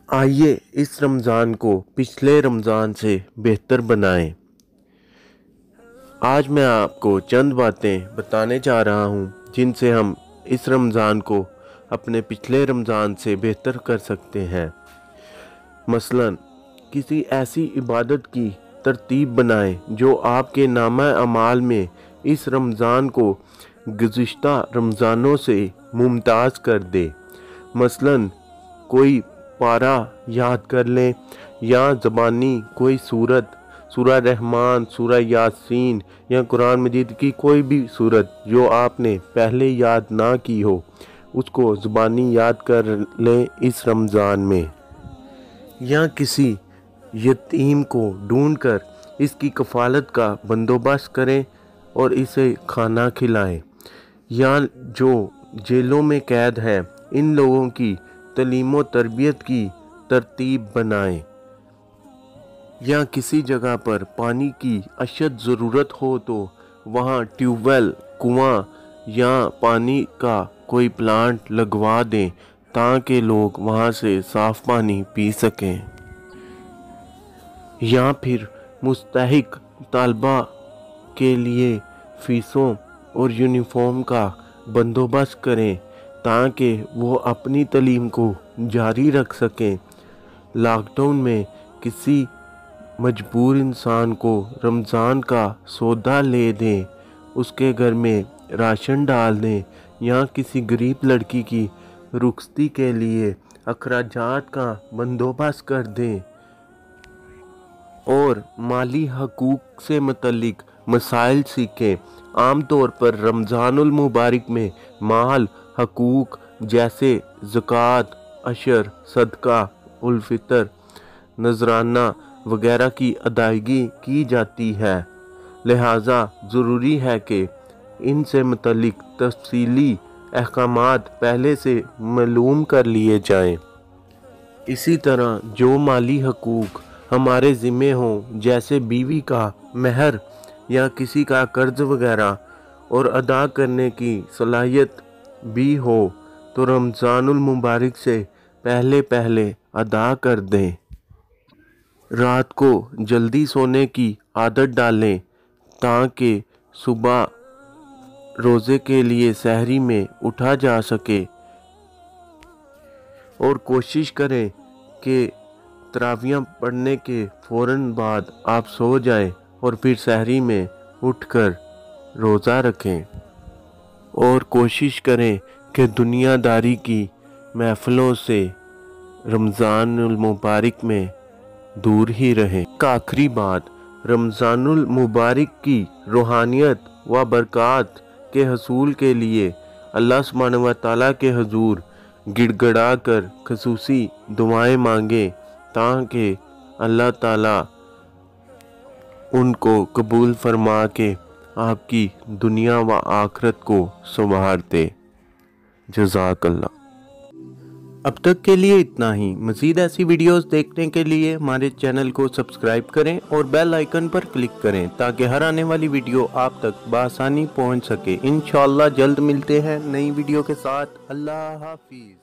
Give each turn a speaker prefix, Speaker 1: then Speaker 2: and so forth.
Speaker 1: आइए इस रमज़ान को पिछले रमज़ान से बेहतर बनाएं। आज मैं आपको चंद बातें बताने जा रहा हूं जिनसे हम इस रमज़ान को अपने पिछले रमज़ान से बेहतर कर सकते हैं। मसलन किसी ऐसी इबादत की तरतीब बनाएं जो आपके नामा अमाल में इस रमज़ान को गुज़िश्ता रमज़ानों से मुमताज़ कर दे। मसलन कोई पारा याद कर लें या ज़बानी कोई सूरत, सूरह रहमान, सूरह यासीन या कुरान मजीद की कोई भी सूरत जो आपने पहले याद ना की हो उसको ज़बानी याद कर लें इस रमज़ान में। या किसी यतीम को ढूंढकर इसकी कफ़ालत का बंदोबस्त करें और इसे खाना खिलाएं। या जो जेलों में कैद है इन लोगों की तालीम व तरबियत की तरतीब बनाएं। या किसी जगह पर पानी की अशद ज़रूरत हो तो वहाँ ट्यूबवेल, कुआं या पानी का कोई प्लांट लगवा दें ताकि लोग वहाँ से साफ़ पानी पी सकें। या फिर मुस्तहिक तालबा के लिए फ़ीसों और यूनिफॉर्म का बंदोबस्त करें ताकि वो अपनी तालीम को जारी रख सकें। लॉकडाउन में किसी मजबूर इंसान को रमज़ान का सौदा ले दें, उसके घर में राशन डाल दें या किसी गरीब लड़की की रुखसती के लिए अखराजात का बंदोबस्त कर दें। और माली हकूक़ से मुतल्लिक मसाइल सीखें। आम तौर पर रमज़ानुल मुबारक में माल हकूक़ जैसे ज़कात, अशर, सदका, उल फितर, नजराना वगैरह की अदायगी की जाती है। लिहाजा ज़रूरी है कि इनसे मुतल्लिक तफसीली अहकामात पहले से मालूम कर लिए जाएं। इसी तरह जो माली हकूक़ हमारे ज़िम्मे हों जैसे बीवी का महर या किसी का कर्ज वगैरह और अदा करने की सलाहियत भी हो तो रमज़ानुल मुबारक से पहले पहले अदा कर दें। रात को जल्दी सोने की आदत डालें ताकि सुबह रोज़े के लिए सहरी में उठा जा सके। और कोशिश करें कि तरावियाँ पढ़ने के फ़ौरन बाद आप सो जाएं और फिर सहरी में उठकर रोज़ा रखें। और कोशिश करें कि दुनियादारी की महफ़िलों से रमज़ानुल मुबारक में दूर ही रहें। आखिरी बात, रमज़ानुल मुबारक की रूहानियत व बरक़ात के हसूल के लिए अल्लाह सुब्हानहू व तआला के हुज़ूर गिड़गड़ा कर ख़ुसूसी दुआएं मांगे ताकि अल्लाह ताला उनको कबूल फरमा के आपकी दुनिया व आखिरत को संवार दे। जज़ाकल्लाह। अब तक के लिए इतना ही। मज़ीद ऐसी वीडियोस देखने के लिए हमारे चैनल को सब्सक्राइब करें और बेल आइकन पर क्लिक करें ताकि हर आने वाली वीडियो आप तक बआसानी पहुंच सके। इंशाअल्लाह जल्द मिलते हैं नई वीडियो के साथ। अल्लाह हाफिज़।